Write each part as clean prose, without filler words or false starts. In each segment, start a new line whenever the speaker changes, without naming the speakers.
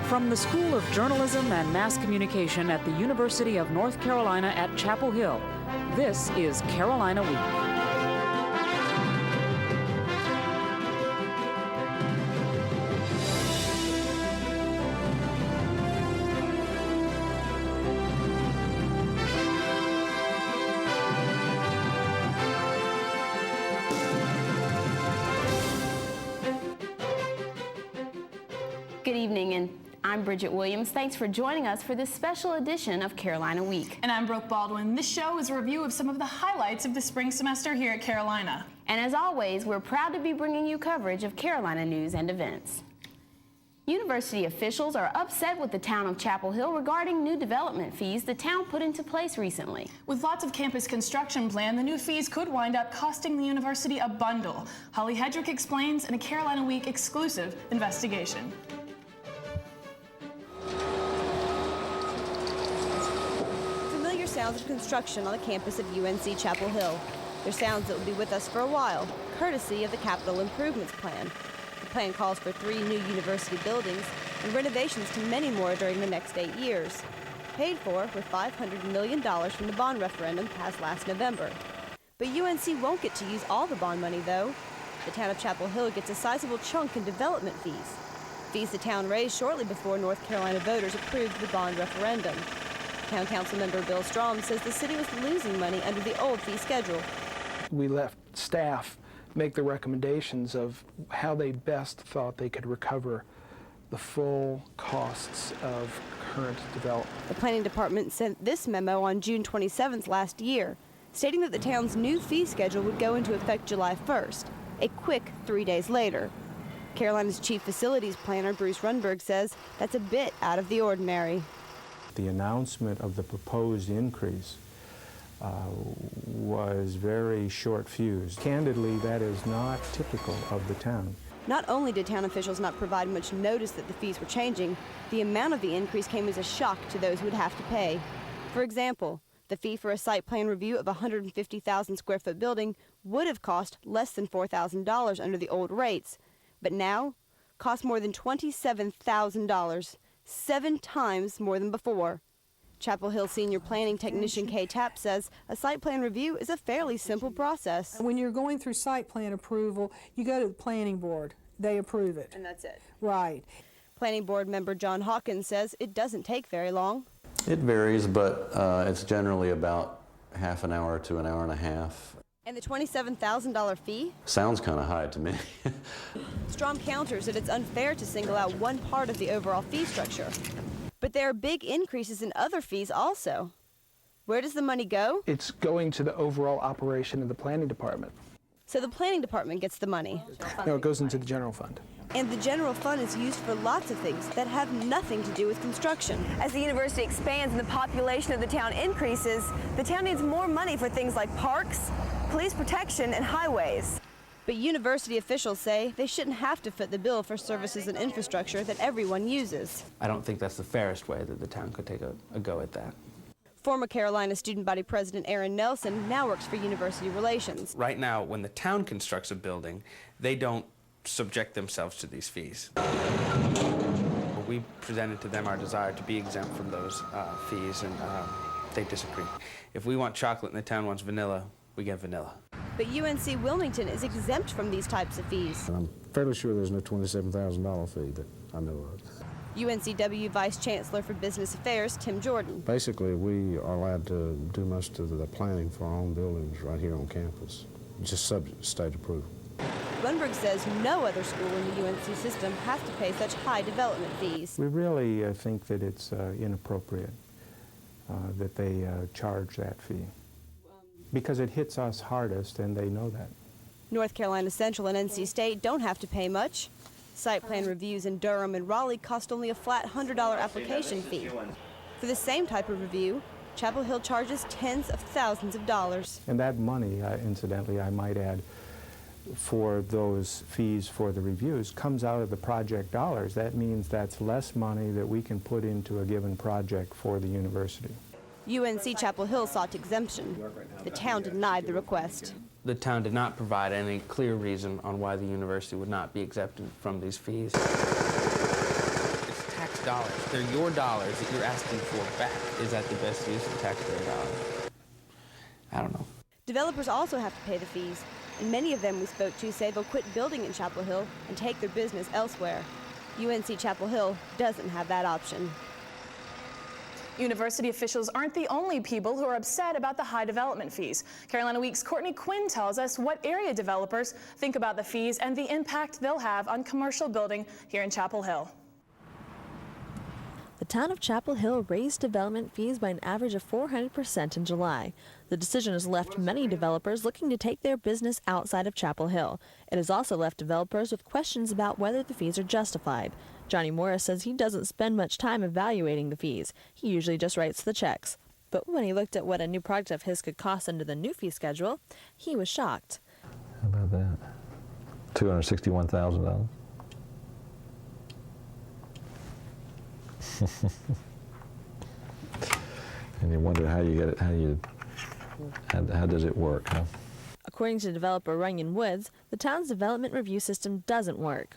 From the School of Journalism and Mass Communication at the University of North Carolina at Chapel Hill, this is Carolina Week.
Good evening, and I'm Bridget Williams. Thanks for joining us for this special edition of Carolina Week.
And I'm Brooke Baldwin. This show is a review of some of the highlights of the spring semester here at Carolina.
And as always, we're proud to be bringing you coverage of Carolina news and events. University officials are upset with the town of Chapel Hill regarding new development fees the town put into place recently.
With lots of campus construction planned, the new fees could wind up costing the university a bundle. Holly Hedrick explains in a Carolina Week exclusive investigation.
Sounds of construction on the campus of UNC Chapel Hill. They're sounds that will be with us for a while, courtesy of the Capital Improvements Plan. The plan calls for 3 new university buildings and renovations to many more during the next 8 years, paid for with $500 million from the bond referendum passed last November. But UNC won't get to use all the bond money, though. The town of Chapel Hill gets a sizable chunk in development fees the town raised shortly before North Carolina voters approved the bond referendum. Town Council member Bill Strom says the city was losing money under the old fee schedule.
We left staff make the recommendations of how they best thought they could recover the full costs of current development.
The planning department sent this memo on June 27th last year, stating that the town's new fee schedule would go into effect July 1st, a quick 3 days later. Carolina's chief facilities planner, Bruce Runberg, says that's a bit out of the ordinary.
The announcement of the proposed increase was very short-fused. Candidly, that is not typical of the town.
Not only did town officials not provide much notice that the fees were changing, the amount of the increase came as a shock to those who would have to pay. For example, the fee for a site plan review of a 150,000 square foot building would have cost less than $4,000 under the old rates, but now costs more than $27,000. 7 times more than before. Chapel Hill senior planning technician Kay Tapp says a site plan review is a fairly simple process.
When you're going through site plan approval, you go to the planning board. They approve it.
And that's it.
Right.
Planning board member John Hawkins says it doesn't take very long.
It varies, but it's generally about half an hour to an hour and a half.
And the $27,000 fee?
Sounds kind of high to me.
Strom counters that it's unfair to single out one part of the overall fee structure. But there are big increases in other fees also. Where does the money go?
It's going to the overall operation of the planning department.
So the planning department gets the money?
No, it goes into the general fund.
And the general fund is used for lots of things that have nothing to do with construction. As the university expands and the population of the town increases, the town needs more money for things like parks, police protection, and highways. But university officials say they shouldn't have to foot the bill for services and infrastructure that everyone uses.
I don't think that's the fairest way that the town could take a go at that.
Former Carolina Student Body President Aaron Nelson now works for university relations.
Right now, when the town constructs a building, they don't subject themselves to these fees. We presented to them our desire to be exempt from those fees, and they disagree. If we want chocolate and the town wants vanilla, we get vanilla.
But UNC Wilmington is exempt from these types of fees.
And I'm fairly sure there's no $27,000 fee that I know of.
UNCW Vice Chancellor for Business Affairs, Tim Jordan.
Basically, we are allowed to do most of the planning for our own buildings right here on campus, just subject to state approval.
Lundberg says no other school in the UNC system has to pay such high development fees.
We really think that it's inappropriate that they charge that fee, because it hits us hardest, and they know that.
North Carolina Central and NC State don't have to pay much. Site plan reviews in Durham and Raleigh cost only a flat $100 application fee. For the same type of review, Chapel Hill charges tens of thousands of dollars.
And that money, incidentally, I might add, for those fees for the reviews comes out of the project dollars. That means that's less money that we can put into a given project for the university.
UNC Chapel Hill sought exemption. The town denied the request.
The town did not provide any clear reason on why the university would not be exempted from these fees. It's tax dollars. They're your dollars that you're asking for back. Is that the best use of taxpayer dollars? I don't know.
Developers also have to pay the fees, and many of them we spoke to say they'll quit building in Chapel Hill and take their business elsewhere. UNC Chapel Hill doesn't have that option.
University officials aren't the only people who are upset about the high development fees. Carolina Week's Courtney Quinn tells us what area developers think about the fees and the impact they'll have on commercial building here in Chapel Hill.
The town of Chapel Hill raised development fees by an average of 400% in July. The decision has left many developers looking to take their business outside of Chapel Hill. It has also left developers with questions about whether the fees are justified. Johnny Morris says he doesn't spend much time evaluating the fees. He usually just writes the checks. But when he looked at what a new project of his could cost under the new fee schedule, he was shocked.
How about that? $261,000. And you wonder how you get it, how does it work, huh?
According to developer Runyon Woods, the town's development review system doesn't work.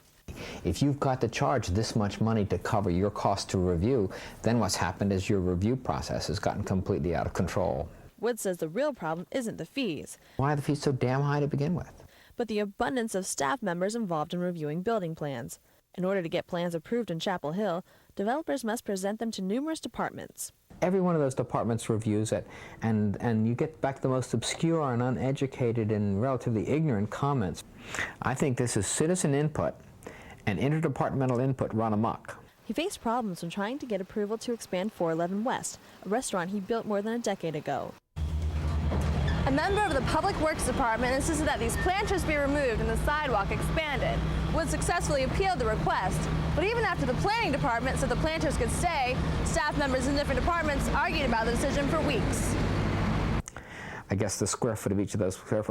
If you've got to charge this much money to cover your cost to review, then what's happened is your review process has gotten completely out of control.
Woods says the real problem isn't the fees.
Why are the fees so damn high to begin with?
But the abundance of staff members involved in reviewing building plans. In order to get plans approved in Chapel Hill, developers must present them to numerous departments.
Every one of those departments reviews it, and you get back the most obscure and uneducated and relatively ignorant comments. I think this is citizen input and interdepartmental input run amok.
He faced problems when trying to get approval to expand 411 West, a restaurant he built more than a decade ago.
A member of the Public Works Department insisted that these planters be removed and the sidewalk expanded. Wood successfully appealed the request, but even after the planning department said the planters could stay, staff members in different departments argued about the decision for weeks.
I guess the square foot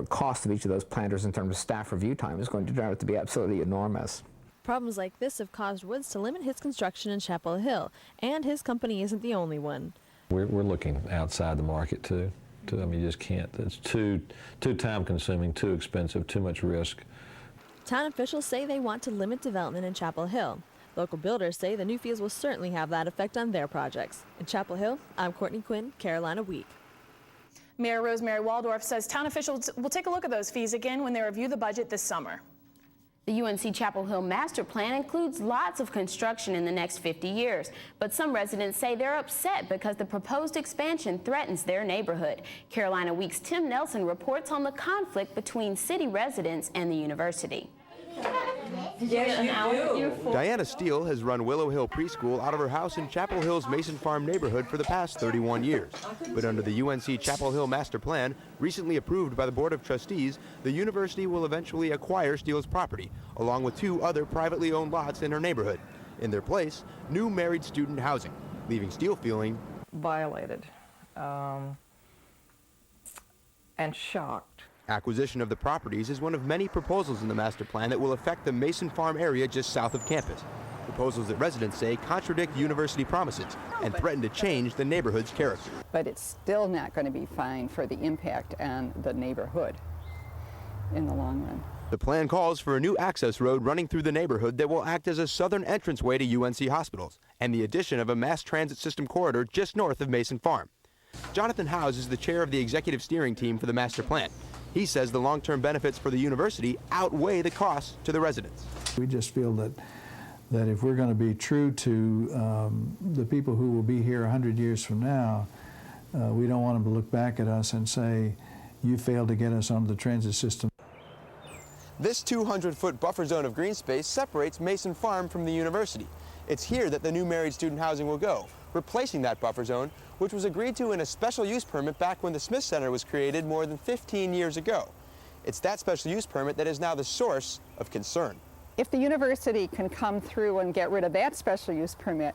cost of each of those planters in terms of staff review time is going to turn out to be absolutely enormous.
Problems like this have caused Woods to limit his construction in Chapel Hill, and his company isn't the only one.
We're looking outside the market too. I mean, you just can't. It's too time-consuming, too expensive, too much risk.
Town officials say they want to limit development in Chapel Hill. Local builders say the new fees will certainly have that effect on their projects. In Chapel Hill, I'm Courtney Quinn, Carolina Week.
Mayor Rosemary Waldorf says town officials will take a look at those fees again when they review the budget this summer.
The UNC Chapel Hill master plan includes lots of construction in the next 50 years, but some residents say they're upset because the proposed expansion threatens their neighborhood. Carolina Week's Tim Nelson reports on the conflict between city residents and the university.
Yes, you do. Diana Steele has run Willow Hill Preschool out of her house in Chapel Hill's Mason Farm neighborhood for the past 31 years. But under the UNC Chapel Hill master plan, recently approved by the Board of Trustees, the university will eventually acquire Steele's property, along with 2 other privately owned lots in her neighborhood. In their place, new married student housing, leaving Steele feeling
violated and shocked.
Acquisition of the properties is one of many proposals in the master plan that will affect the Mason Farm area just south of campus. Proposals that residents say contradict university promises and threaten to change the neighborhood's character.
But it's still not going to be fine for the impact on the neighborhood in the long run.
The plan calls for a new access road running through the neighborhood that will act as a southern entranceway to UNC hospitals, and the addition of a mass transit system corridor just north of Mason Farm. Jonathan Howes is the chair of the executive steering team for the master plan. He says the long-term benefits for the university outweigh the costs to the residents.
We just feel that if we're going to be true to the people who will be here 100 years from now, we don't want them to look back at us and say, you failed to get us on the transit system.
This 200-foot buffer zone of green space separates Mason Farm from the university. It's here that the new married student housing will go, replacing that buffer zone, which was agreed to in a special use permit back when the Smith Center was created more than 15 years ago. It's that special use permit that is now the source of concern.
If the university can come through and get rid of that special use permit,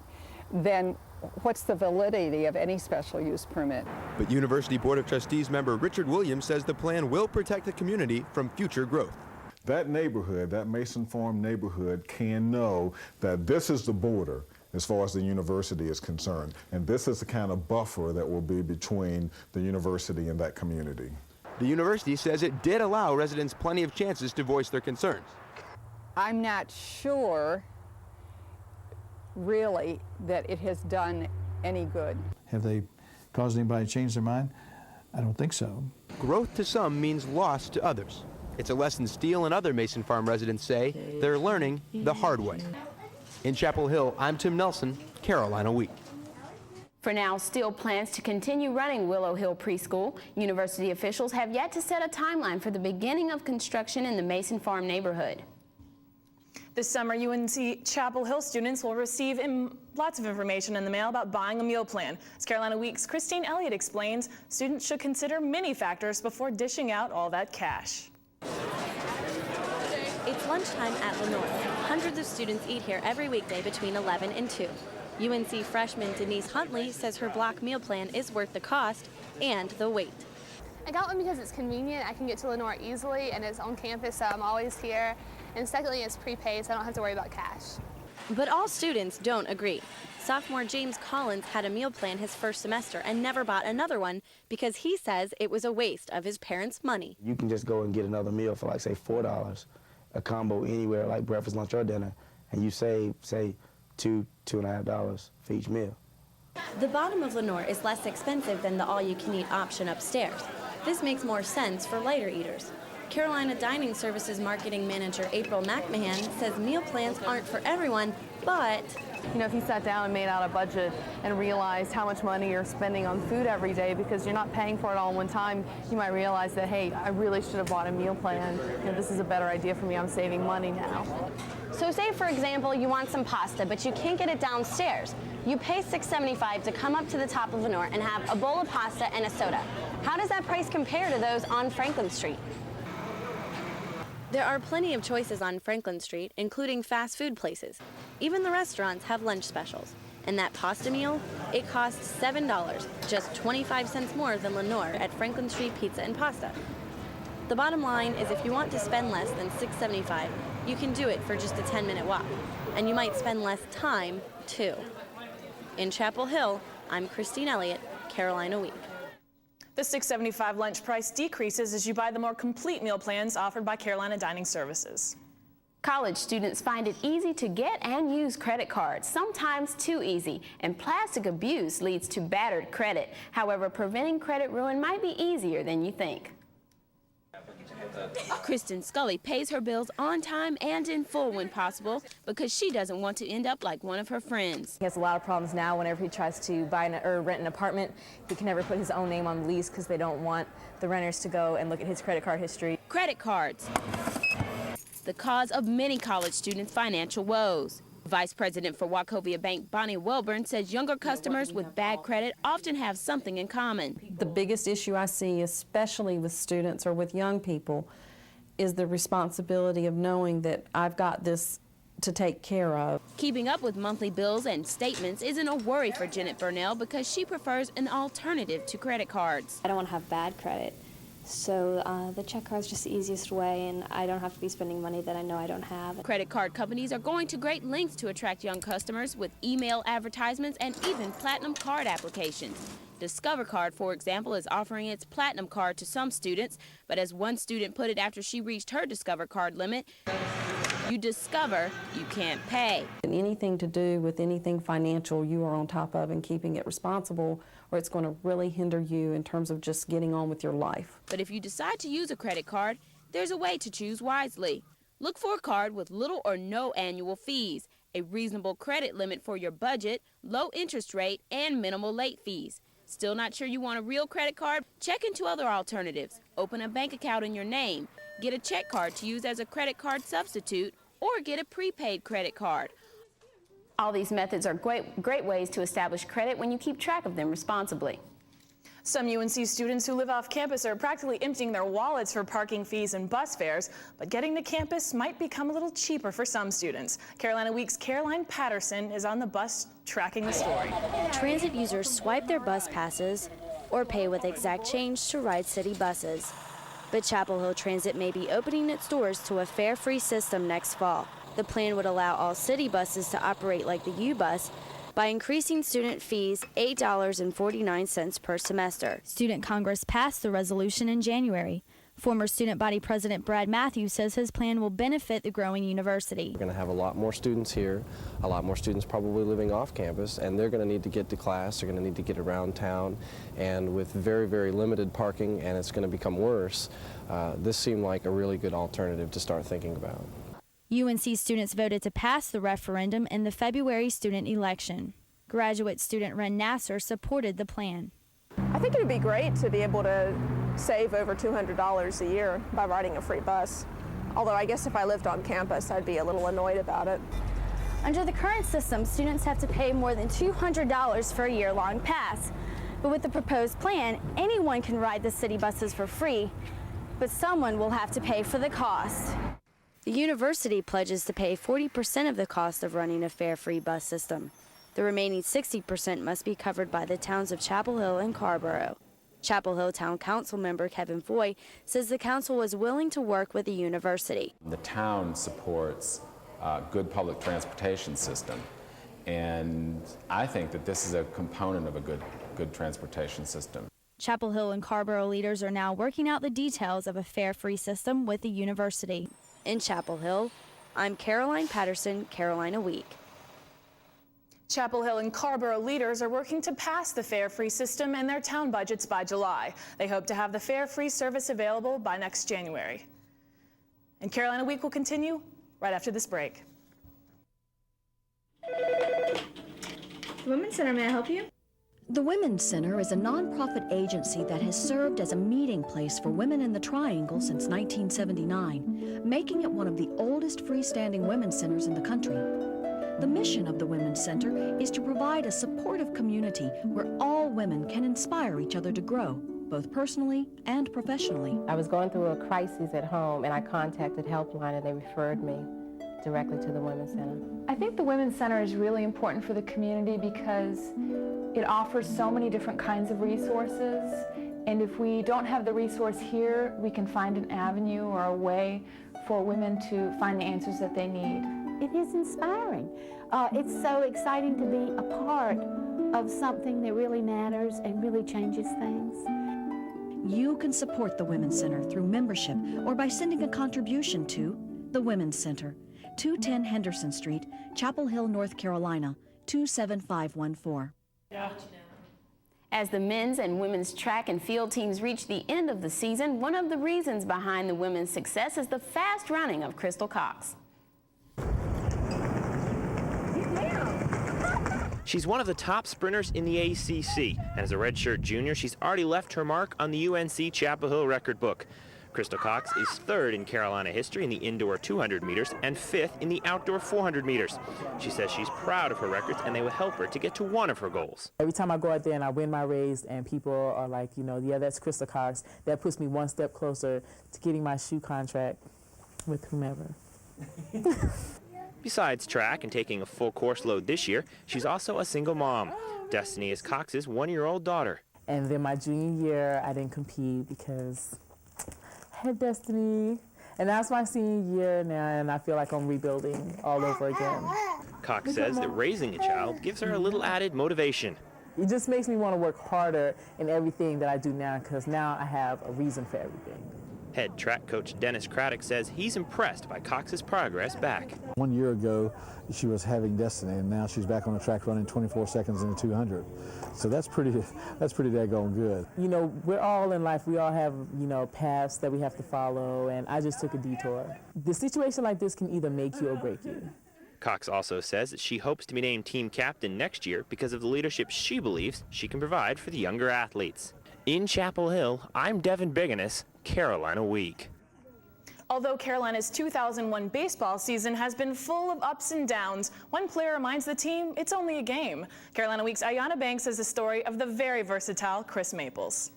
then what's the validity of any special use permit?
But University Board of Trustees member Richard Williams says the plan will protect the community from future growth.
That neighborhood, that Mason Farm neighborhood, can know that this is the border as far as the university is concerned, and this is the kind of buffer that will be between the university and that community.
The university says it did allow residents plenty of chances to voice their concerns.
I'm not sure really that it has done any good.
Have they caused anybody to change their mind? I don't think so.
Growth to some means loss to others. It's a lesson Steele and other Mason Farm residents say they're learning the hard way. In Chapel Hill, I'm Tim Nelson, Carolina Week.
For now, Steele plans to continue running Willow Hill Preschool. University officials have yet to set a timeline for the beginning of construction in the Mason Farm neighborhood.
This summer, UNC Chapel Hill students will receive lots of information in the mail about buying a meal plan. As Carolina Week's Christine Elliott explains, students should consider many factors before dishing out all that cash.
It's lunchtime at Lenoir. Hundreds of students eat here every weekday between 11 and 2. UNC freshman Denise Huntley says her block meal plan is worth the cost and the wait.
I got one because it's convenient. I can get to Lenoir easily, and it's on campus, so I'm always here. And secondly, it's prepaid, so I don't have to worry about cash.
But all students don't agree. Sophomore James Collins had a meal plan his first semester and never bought another one because he says it was a waste of his parents' money.
You can just go and get another meal for, like, say, $4, a combo anywhere, like breakfast, lunch, or dinner, and you save, say, $2.50 for each meal.
The bottom of Lenoir is less expensive than the all-you-can-eat option upstairs. This makes more sense for lighter eaters. Carolina Dining Services marketing manager April McMahon says meal plans aren't for everyone, but
You know, if you sat down and made out a budget and realized how much money you're spending on food every day because you're not paying for it all in one time, you might realize that, hey, I really should have bought a meal plan. You know, this is a better idea for me. I'm saving money now.
So say, for example, you want some pasta, but you can't get it downstairs. You pay $6.75 to come up to the top of Lenoir and have a bowl of pasta and a soda. How does that price compare to those on Franklin Street?
There are plenty of choices on Franklin Street, including fast food places. Even the restaurants have lunch specials. And that pasta meal, it costs $7, just 25 cents more than Lenoir at Franklin Street Pizza and Pasta. The bottom line is if you want to spend less than $6.75, you can do it for just a 10-minute walk. And you might spend less time, too. In Chapel Hill, I'm Christine Elliott, Carolina Week.
The $6.75 lunch price decreases as you buy the more complete meal plans offered by Carolina Dining Services.
College students find it easy to get and use credit cards, sometimes too easy, and plastic abuse leads to battered credit. However, preventing credit ruin might be easier than you think.
Kristen Scully pays her bills on time and in full when possible because she doesn't want to end up like one of her friends.
He has a lot of problems now. Whenever he tries to buy or rent an apartment, he can never put his own name on the lease because they don't want the renters to go and look at his credit card history.
Credit cards, the cause of many college students' financial woes. Vice President for Wachovia Bank, Bonnie Welburn, says younger customers with bad credit often have something in common.
The biggest issue I see, especially with students or with young people, is the responsibility of knowing that I've got this to take care of.
Keeping up with monthly bills and statements isn't a worry for Janet Burnell because she prefers an alternative to credit cards.
I don't want to have bad credit. So the check card is just the easiest way, and I don't have to be spending money that I know I don't have.
Credit card companies are going to great lengths to attract young customers with email advertisements and even platinum card applications. Discover Card, for example, is offering its platinum card to some students, but as one student put it after she reached her Discover Card limit, you discover you can't pay.
And anything to do with anything financial you are on top of and keeping it responsible, or it's going to really hinder you in terms of just getting on with your life.
But if you decide to use a credit card, there's a way to choose wisely. Look for a card with little or no annual fees, a reasonable credit limit for your budget, low interest rate, and minimal late fees. Still not sure you want a real credit card? Check into other alternatives. Open a bank account in your name, get a check card to use as a credit card substitute, or get a prepaid credit card.
All these methods are great ways to establish credit when you keep track of them responsibly.
Some UNC students who live off campus are practically emptying their wallets for parking fees and bus fares, but getting to campus might become a little cheaper for some students. Carolina Week's Caroline Patterson is on the bus tracking the story.
Transit users swipe their bus passes or pay with exact change to ride city buses. But Chapel Hill Transit may be opening its doors to a fare-free system next fall. The plan would allow all city buses to operate like the U-Bus by increasing student fees $8.49 per semester.
Student Congress passed the resolution in January.
Former student body president Brad Matthews says his plan will benefit the growing university.
We're going to have a lot more students here, a lot more students probably living off campus, and they're going to need to get to class, they're going to need to get around town, and with very, very limited parking, and it's going to become worse, this seemed like a really good alternative to start thinking about.
UNC students voted to pass the referendum in the February student election. Graduate student Ren Nasser supported the plan.
I think it would be great to be able to save over $200 a year by riding a free bus. Although I guess if I lived on campus, I'd be a little annoyed about it.
Under the current system, students have to pay more than $200 for a year-long pass. But with the proposed plan, anyone can ride the city buses for free, but someone will have to pay for the cost.
The university pledges to pay 40% of the cost of running a fare-free bus system. The remaining 60% must be covered by the towns of Chapel Hill and Carrboro. Chapel Hill Town Council member Kevin Foy says the council was willing to work with the university.
The town supports a good public transportation system, and I think that this is a component of a good transportation system.
Chapel Hill and Carrboro leaders are now working out the details of a fare-free system with the university.
In Chapel Hill, I'm Caroline Patterson, Carolina Week.
Chapel Hill and Carrboro leaders are working to pass the fare-free system in their town budgets by July. They hope to have the fare-free service available by next January. And Carolina Week will continue right after this break.
Women's Center, may I help you? The Women's Center is a nonprofit agency that has served as a meeting place for women in the Triangle since 1979, making it one of the oldest freestanding women's centers in the country. The mission of the Women's Center is to provide a supportive community where all women can inspire each other to grow, both personally and professionally.
I was going through a crisis at home, and I contacted Helpline, and they referred me directly to the Women's Center.
I think the Women's Center is really important for the community because it offers so many different kinds of resources, and if we don't have the resource here, we can find an avenue or a way for women to find the answers that they need.
It is inspiring. It's so exciting to be a part of something that really matters and really changes things.
You can support the Women's Center through membership or by sending a contribution to the Women's Center, 210 Henderson Street, Chapel Hill, North Carolina, 27514.
As the men's and women's track and field teams reach the end of the season, one of the reasons behind the women's success is the fast running of Crystal Cox.
She's one of the top sprinters in the ACC, and as a redshirt junior, she's already left her mark on the UNC Chapel Hill record book. Crystal Cox is third in Carolina history in the indoor 200 meters and fifth in the outdoor 400 meters. She says she's proud of her records, and they will help her to get to one of her goals.
Every time I go out there and I win my race and people are like, you know, yeah, that's Crystal Cox, that puts me one step closer to getting my shoe contract with whomever.
Besides track and taking a full course load this year, she's also a single mom. Destiny is Cox's one-year-old daughter.
And then my junior year, I didn't compete because I had Destiny. And that's my senior year now, and I feel like I'm rebuilding all over again.
Cox says that raising a child gives her a little added motivation.
It just makes me want to work harder in everything that I do now, because now I have a reason for everything.
Head track coach Dennis Craddock says he's impressed by Cox's progress back.
1 year ago, she was having Destiny, and now she's back on the track running 24 seconds in the 200. So that's pretty daggone good.
You know, we're all in life. We all have, you know, paths that we have to follow, and I just took a detour. The situation like this can either make you or break you.
Cox also says that she hopes to be named team captain next year because of the leadership she believes she can provide for the younger athletes. In Chapel Hill, I'm Devin Biganis, Carolina Week.
Although Carolina's 2001 baseball season has been full of ups and downs, one player reminds the team it's only a game. Carolina Week's Ayanna Banks has the story of the very versatile Chris Maples.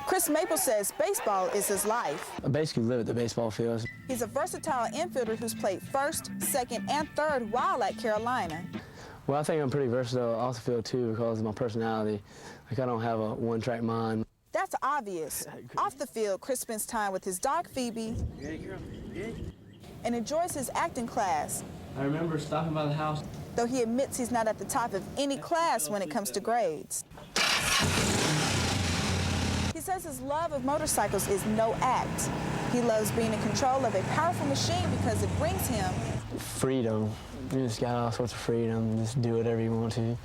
Chris Maples says baseball is his life.
I basically live at the baseball field.
He's a versatile infielder who's played first, second, and third while at Carolina.
Well, I think I'm pretty versatile off the field, too, because of my personality. Like, I don't have a one-track mind.
That's obvious. Off the field, Chris spends time with his dog, Phoebe, and enjoys his acting class.
I remember stopping by the house.
Though he admits he's not at the top of any class when it comes to grades. He says says his love of motorcycles is no act. He loves being in control of a powerful machine because it brings him
freedom. You just got all sorts of freedom. Just do whatever you want to.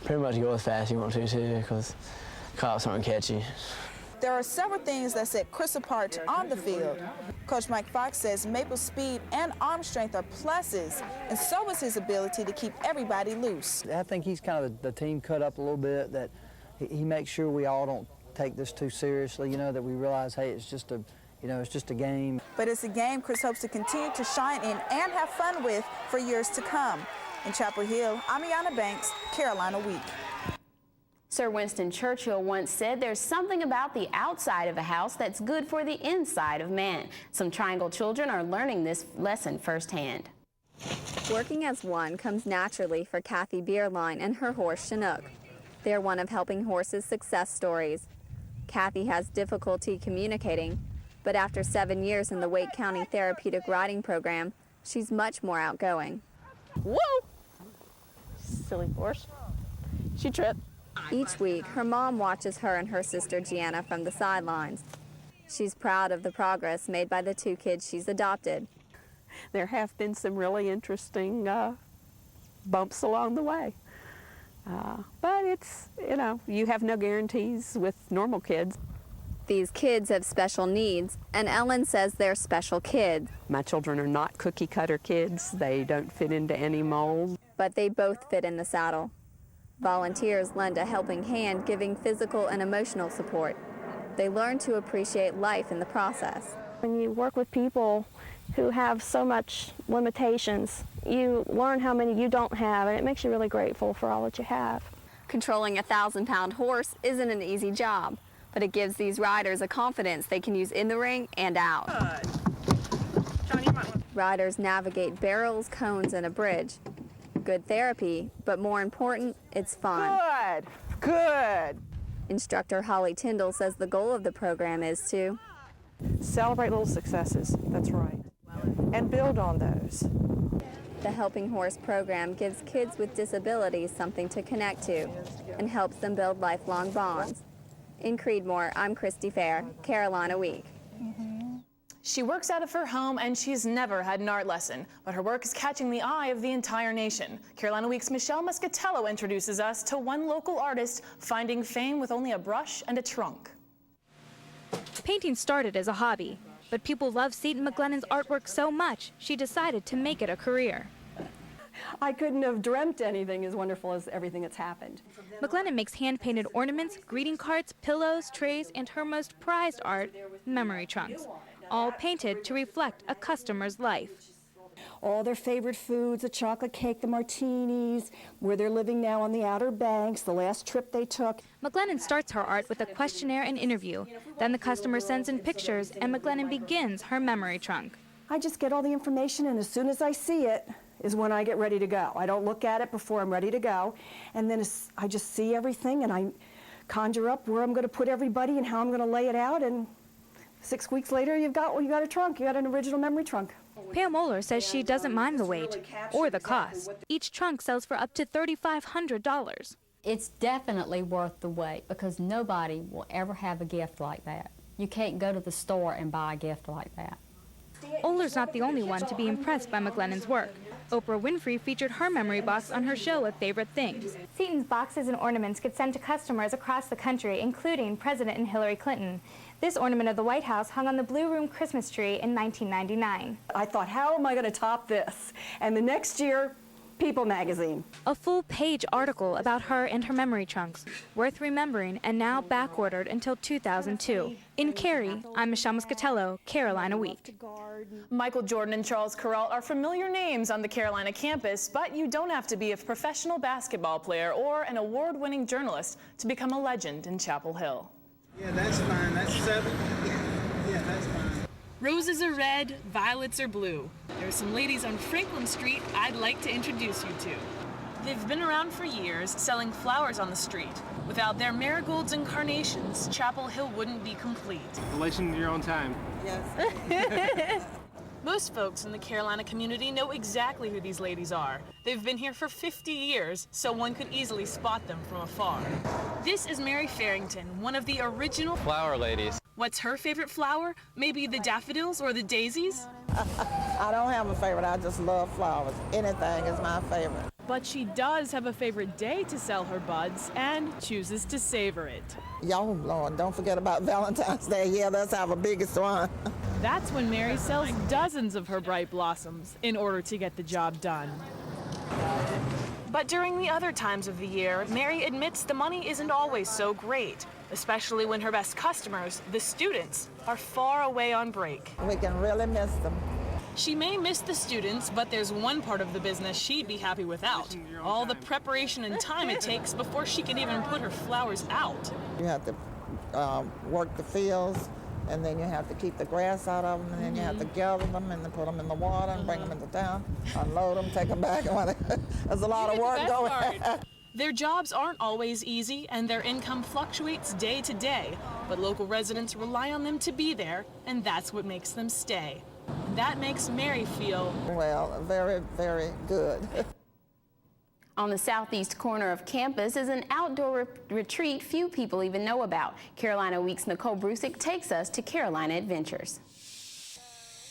Pretty much go as fast as you want to, too, because cops aren't catch you.
There are several things that set Chris apart on the field. Coach Mike Fox says Maple's speed and arm strength are pluses, and so is his ability to keep everybody loose.
I think he's kind of the team cut up a little bit, that he makes sure we all don't take this too seriously, that we realize, hey, it's just a, it's just a game.
But it's a game Chris hopes to continue to shine in and have fun with for years to come. In Chapel Hill, I'm Ayanna Banks, Carolina Week.
Sir Winston Churchill once said there's something about the outside of a house that's good for the inside of man. Some Triangle children are learning this lesson firsthand.
Working as one comes naturally for Kathy Bierlein and her horse Chinook. They're one of Helping Horses' success stories. Kathy has difficulty communicating, but after 7 years in the Wake County Therapeutic Riding Program, she's much more outgoing.
Whoa! Silly horse. She tripped.
Each week, her mom watches her and her sister Gianna from the sidelines. She's proud of the progress made by the two kids she's adopted.
There have been some really interesting bumps along the way. But it's, you have no guarantees with normal kids.
These kids have special needs, and Ellen says they're special kids.
My children are not cookie cutter kids. They don't fit into any mold.
But they both fit in the saddle. Volunteers lend a helping hand, giving physical and emotional support. They learn to appreciate life in the process.
When you work with people who have so much limitations, you learn how many you don't have, and it makes you really grateful for all that you have.
Controlling a 1,000-pound horse isn't an easy job, but it gives these riders a confidence they can use in the ring and out. Riders navigate barrels, cones, and a bridge. Good therapy, but more important, it's fun.
Good.
Instructor Holly Tyndall says the goal of the program is to
celebrate little successes, that's right, and build on those.
The Helping Horse program gives kids with disabilities something to connect to and helps them build lifelong bonds. In Creedmoor, I'm Christy Fair, Carolina Week.
She works out of her home and she's never had an art lesson, but her work is catching the eye of the entire nation. Carolina Week's Michelle Muscatello introduces us to one local artist finding fame with only a brush and a trunk.
Painting started as a hobby, but people love Seton McGlennon's artwork so much, she decided to make it a career.
I couldn't have dreamt anything as wonderful as everything that's happened.
McGlennon makes hand-painted ornaments, greeting cards, pillows, trays, and her most prized art, memory trunks, all painted to reflect a customer's life.
All their favorite foods, the chocolate cake, the martinis, where they're living now on the Outer Banks, the last trip they took.
McGlennon starts her art with a questionnaire and interview. Then the customer sends in pictures, and McGlennon begins her memory trunk.
I just get all the information, and as soon as I see it is when I get ready to go. I don't look at it before I'm ready to go, and then I just see everything, and I conjure up where I'm going to put everybody and how I'm going to lay it out, and 6 weeks later, you got a trunk. You got an original memory trunk.
Pam Moeller says she doesn't mind the weight or the cost. Each trunk sells for up to $3,500.
It's definitely worth the wait because nobody will ever have a gift like that. You can't go to the store and buy a gift like that.
Moeller's not the only one to be impressed by McGlennon's work. Oprah Winfrey featured her memory box on her show of favorite things.
Seton's boxes and ornaments get sent to customers across the country, including President and Hillary Clinton. This ornament of the White House hung on the Blue Room Christmas tree in 1999.
I thought, how am I going to top this? And the next year, People magazine.
A full-page article about her and her memory trunks, worth remembering and now back-ordered until 2002. In Cary, I'm Michelle Muscatello, Carolina Week.
Michael Jordan and Charles Corral are familiar names on the Carolina campus, but you don't have to be a professional basketball player or an award-winning journalist to become a legend in Chapel Hill.
Yeah, that's fine. That's 7. Yeah, that's fine.
Roses are red, violets are blue. There are some ladies on Franklin Street I'd like to introduce you to. They've been around for years, selling flowers on the street. Without their marigolds and carnations, Chapel Hill wouldn't be complete.
Relation to your own time.
Yes. Most folks in the Carolina community know exactly who these ladies are. They've been here for 50 years, so one could easily spot them from afar. This is Mary Farrington, one of the original
flower ladies.
What's her favorite flower? Maybe the daffodils or the daisies?
I don't have a favorite, I just love flowers. Anything is my favorite.
But she does have a favorite day to sell her buds and chooses to savor it.
Yo, Lord, don't forget about Valentine's Day. Yeah, that's our biggest one.
That's when Mary sells dozens of her bright blossoms in order to get the job done. But during the other times of the year, Mary admits the money isn't always so great, especially when her best customers, the students, are far away on break.
We can really miss them.
She may miss the students, but there's one part of the business she'd be happy without. All the preparation and time it takes before she can even put her flowers out.
You have to work the fields, and then you have to keep the grass out of them, and then you have to gather them and then put them in the water and bring them into town, unload them, take them back. There's a lot of work going on.
Their jobs aren't always easy, and their income fluctuates day to day, but local residents rely on them to be there, and that's what makes them stay. That makes Mary feel,
well, very, very good.
On the southeast corner of campus is an outdoor retreat few people even know about. Carolina Week's Nicole Brusick takes us to Carolina Adventures.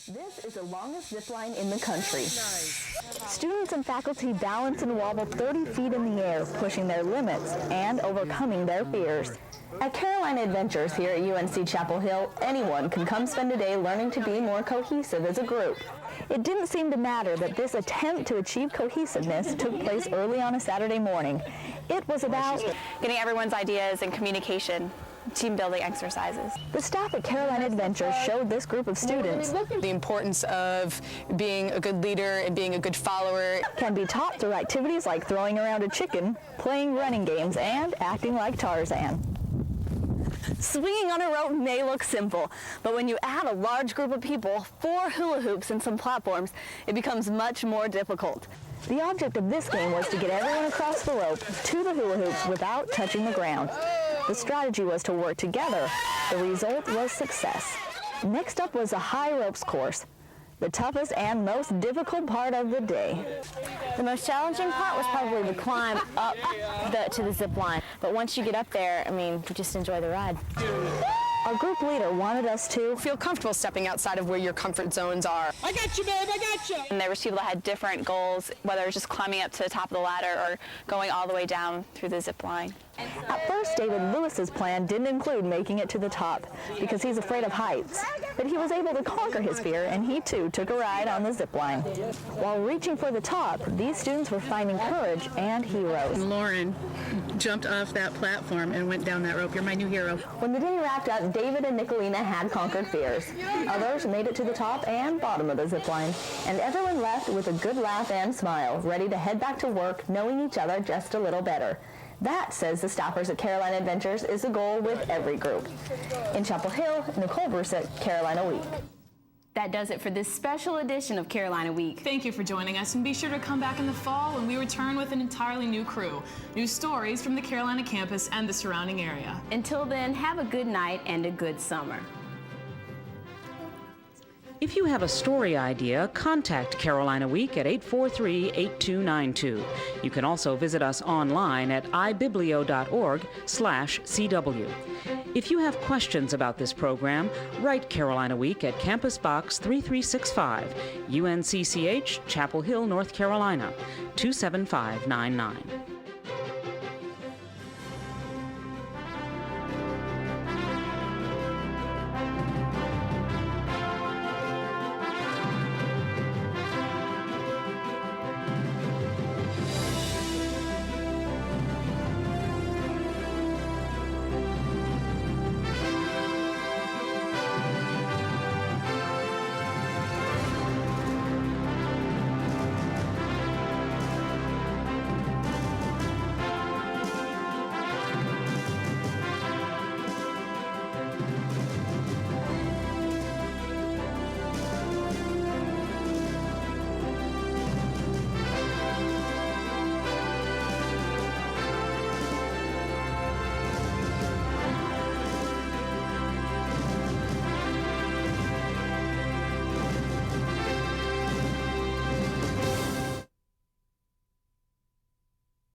This is the longest zip line in the country. Students and faculty balance and wobble 30 feet in the air, pushing their limits and overcoming their fears. At Carolina Adventures here at UNC Chapel Hill, anyone can come spend a day learning to be more cohesive as a group. It didn't seem to matter that this attempt to achieve cohesiveness took place early on a Saturday morning. It was about
getting everyone's ideas and communication, team building exercises.
The staff at Carolina Adventures showed this group of students
the importance of being a good leader and being a good follower
can be taught through activities like throwing around a chicken, playing running games, and acting like Tarzan.
Swinging on a rope may look simple, but when you add a large group of people, 4 hula hoops and some platforms, it becomes much more difficult.
The object of this game was to get everyone across the rope to the hula hoops without touching the ground. The strategy was to work together. The result was success. Next up was a high ropes course, the toughest and most difficult part of the day.
The most challenging part was probably the climb up to the zip line, but once you get up there, I mean, you just enjoy the ride.
Our group leader wanted us to
feel comfortable stepping outside of where your comfort zones are.
I got you, babe, I got you! And there was people that had different goals, whether it was just climbing up to the top of the ladder or going all the way down through the zip line.
At first, David Lewis's plan didn't include making it to the top because he's afraid of heights. But he was able to conquer his fear, and he too took a ride on the zip line. While reaching for the top, these students were finding courage and heroes.
Lauren jumped off that platform and went down that rope. You're my new hero.
When the day wrapped up, David and Nicolina had conquered fears. Others made it to the top and bottom of the zip line, and everyone left with a good laugh and smile, ready to head back to work, knowing each other just a little better. That, says the staffers at Carolina Adventures, is the goal with every group. In Chapel Hill, Nicole Brusick, Carolina Week.
That does it for this special edition of Carolina Week.
Thank you for joining us, and be sure to come back in the fall when we return with an entirely new crew. New stories from the Carolina campus and the surrounding area.
Until then, have a good night and a good summer.
If you have a story idea, contact Carolina Week at 843-8292. You can also visit us online at ibiblio.org/CW. If you have questions about this program, write Carolina Week at Campus Box 3365, UNCCH, Chapel Hill, North Carolina, 27599.